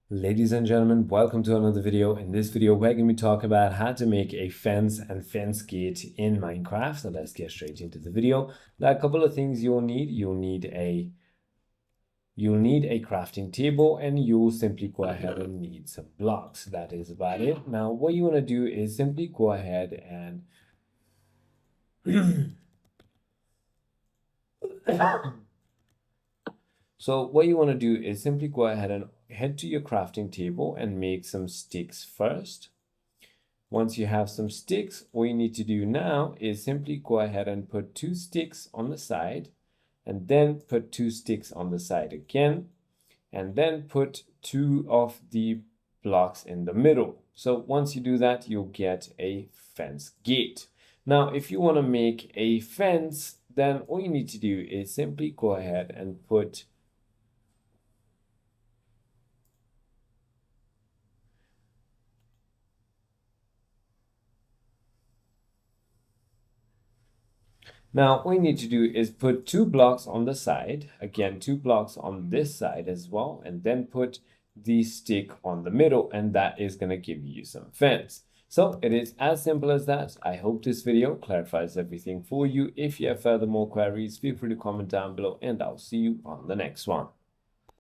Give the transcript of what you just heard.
Ladies and gentlemen, welcome to another video. In this video, we're going to talk about how to make a fence and fence gate in Minecraft. So let's get straight into the video. There are a couple of things you'll need. You'll need a crafting table, and you'll simply go ahead and need some blocks. That is about it. Now, what you want to do is simply go ahead and So what you want to do is simply go ahead and head to your crafting table and make some sticks first. Once you have some sticks, all you need to do now is simply go ahead and put 2 sticks on the side, and then put 2 sticks on the side again, and then put 2 of the blocks in the middle. So once you do that, you'll get a fence gate. Now, if you want to make a fence, then all you need to do is simply go ahead and put Now, all you need to do is put 2 blocks on the side, again, 2 blocks on this side as well, and then put the stick on the middle, and that is going to give you some fence. So it is as simple as that. I hope this video clarifies everything for you. If you have further more queries, feel free to comment down below, and I'll see you on the next one.